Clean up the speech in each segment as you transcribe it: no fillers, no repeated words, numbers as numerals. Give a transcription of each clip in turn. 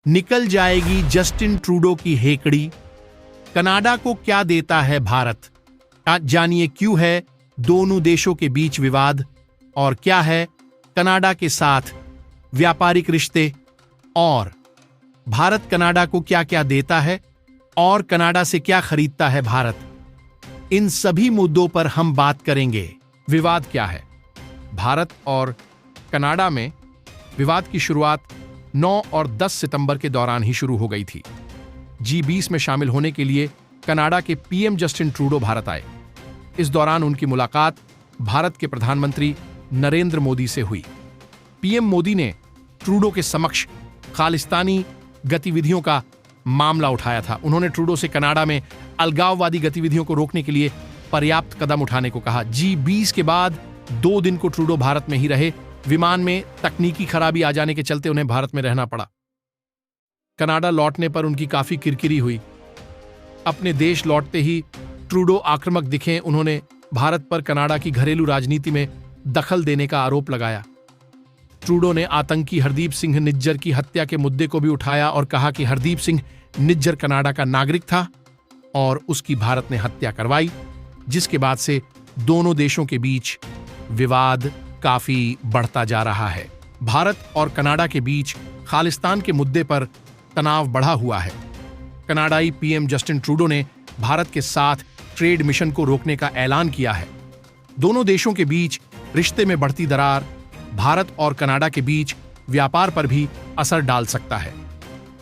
निकल जाएगी Justin Trudeau की हेकड़ी, कनाडा को क्या देता है भारत। आज जानिए क्यों है दोनों देशों के बीच विवाद और क्या है कनाडा के साथ व्यापारिक रिश्ते, और भारत कनाडा को क्या क्या देता है और कनाडा से क्या खरीदता है भारत। इन सभी मुद्दों पर हम बात करेंगे। विवाद क्या है। भारत और कनाडा में विवाद की शुरुआत 9 और 10 सितंबर के दौरान ही शुरू हो गई थी। G20 में शामिल होने के लिए कनाडा के पीएम जस्टिन ट्रूडो भारत आए। इस दौरान उनकी मुलाकात भारत के प्रधानमंत्री नरेंद्र मोदी से हुई। पीएम मोदी ने ट्रूडो के समक्ष खालिस्तानी गतिविधियों का मामला उठाया था। उन्होंने ट्रूडो से कनाडा में अलगाववादी गतिविधियों को रोकने के लिए पर्याप्त कदम उठाने को कहा। G20 के बाद 2 दिन को ट्रूडो भारत में ही रहे। विमान में तकनीकी खराबी आ जाने के चलते उन्हें भारत में रहना पड़ा। कनाडा लौटने पर उनकी काफी किरकिरी हुई। अपने देश लौटते ही ट्रूडो आक्रामक दिखे। उन्होंने भारत पर कनाडा की घरेलू राजनीति में दखल देने का आरोप लगाया। ट्रूडो ने आतंकी हरदीप सिंह निज्जर की हत्या के मुद्दे को भी उठाया और कहा कि हरदीप सिंह निज्जर कनाडा का नागरिक था और उसकी भारत ने हत्या करवाई, जिसके बाद से दोनों देशों के बीच विवाद काफी बढ़ता जा रहा है। भारत और कनाडा के बीच खालिस्तान के मुद्दे पर तनाव बढ़ा हुआ है। कनाडाई पीएम जस्टिन ट्रूडो ने भारत के साथ ट्रेड मिशन को रोकने का ऐलान किया है। दोनों देशों के बीच रिश्ते में बढ़ती दरार भारत और कनाडा के बीच व्यापार पर भी असर डाल सकता है।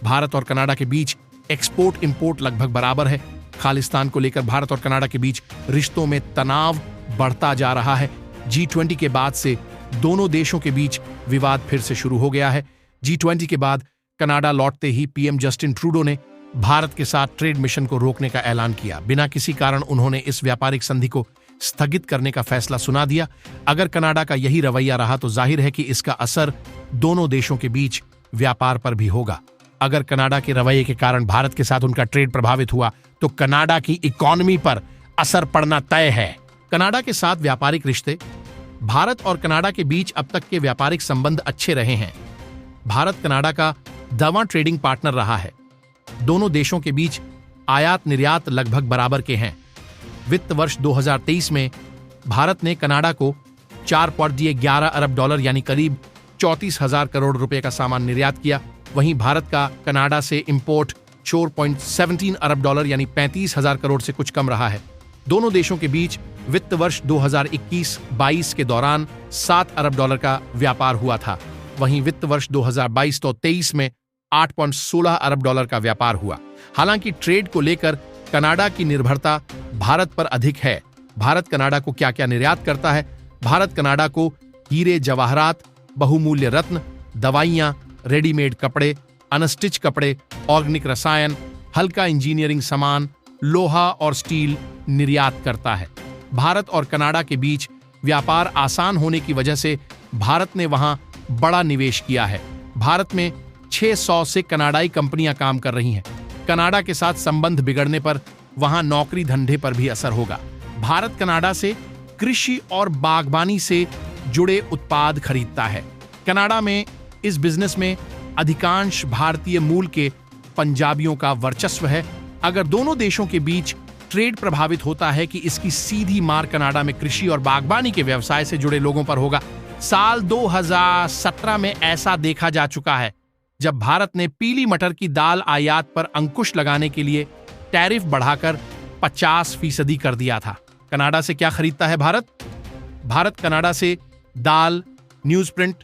भारत और कनाडा के बीच एक्सपोर्ट इंपोर्ट लगभग बराबर है। खालिस्तान को लेकर भारत और कनाडा के बीच रिश्तों में तनाव बढ़ता जा रहा है। G20 के बाद से दोनों देशों के बीच विवाद फिर से शुरू हो गया है। G20 के बाद कनाडा लौटते ही पीएम जस्टिन ट्रूडो ने भारत के साथ ट्रेड मिशन को रोकने का ऐलान किया। बिना किसी कारण उन्होंने इस व्यापारिक संधि को स्थगित करने का फैसला सुना दिया। अगर कनाडा का यही रवैया रहा तो जाहिर है कि इसका असर दोनों देशों के बीच व्यापार पर भी होगा। अगर कनाडा के रवैये के कारण भारत के साथ उनका ट्रेड प्रभावित हुआ तो कनाडा की इकोनॉमी पर असर पड़ना तय है। कनाडा के साथ व्यापारिक रिश्ते। भारत और कनाडा के बीच अब तक के व्यापारिक संबंध अच्छे रहे हैं। भारत कनाडा का दवा ट्रेडिंग पार्टनर रहा है। दोनों देशों के बीच आयात निर्यात लगभग बराबर के हैं। वित्त वर्ष 2023 में भारत ने कनाडा को 4.11 अरब डॉलर यानी करीब 34,000 करोड़ रुपए का सामान निर्यात किया। वहीं भारत का कनाडा से इंपोर्ट 4.17 अरब डॉलर यानी 35,000 करोड़ से कुछ कम रहा है। दोनों देशों के बीच वित्त वर्ष 2021-22 के दौरान 7 अरब डॉलर का व्यापार हुआ था। वहीं वित्त वर्ष 2022-23 में 8.16 अरब डॉलर का व्यापार हुआ। हालांकि ट्रेड को लेकर कनाडा की निर्भरता भारत पर अधिक है। भारत कनाडा को क्या क्या निर्यात करता है। भारत कनाडा को हीरे जवाहरात, बहुमूल्य रत्न, दवाइयां, रेडीमेड कपड़े, अनस्टिच कपड़े, ऑर्गेनिक रसायन, हल्का इंजीनियरिंग सामान, लोहा और स्टील निर्यात करता है। भारत और कनाडा के बीच व्यापार आसान होने की वजह से भारत ने वहां बड़ा निवेश किया है। भारत में 600 से कनाडाई कंपनियां काम कर रही हैं। कनाडा के साथ संबंध बिगड़ने पर वहां नौकरी धंधे पर भी असर होगा। भारत कनाडा से कृषि और बागबानी से जुड़े उत्पाद खरीदता है। कनाडा में इस बिजनेस में अधिकांश भारतीय मूल के पंजाबियों का वर्चस्व है। अगर दोनों देशों के बीच ट्रेड प्रभावित होता है कि इसकी सीधी मार कनाडा में कृषि और बागबानी के व्यवसाय से जुड़े लोगों पर होगा। साल 2017 में ऐसा देखा जा चुका है जब भारत ने पीली मटर की दाल आयात पर अंकुश लगाने के लिए टैरिफ बढ़ाकर 50% कर दिया था। कनाडा से क्या खरीदता है भारत? भारत कनाडा से दाल, न्यूज़प्रिंट,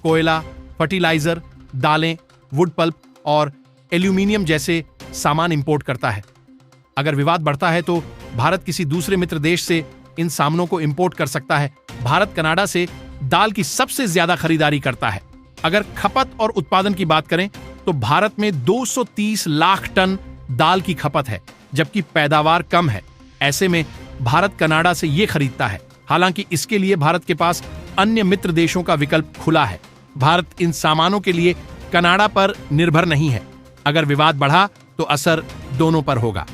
कोयला, फर्टिलाइजर, दालें, वुड पल्प और एल्यूमिनियम जैसे सामान इंपोर्ट करता है। अगर विवाद बढ़ता है तो भारत किसी दूसरे मित्र देश से इन सामानों को इंपोर्ट कर सकता है। भारत कनाडा से दाल की सबसे ज्यादा खरीदारी करता है। अगर खपत और उत्पादन की बात करें तो भारत में 230 लाख टन दाल की खपत है, जबकि पैदावार कम है। ऐसे में भारत कनाडा से ये खरीदता है। हालांकि इसके लिए भारत के पास अन्य मित्र देशों का विकल्प खुला है। भारत इन सामानों के लिए कनाडा पर निर्भर नहीं है। अगर विवाद बढ़ा तो असर दोनों पर होगा।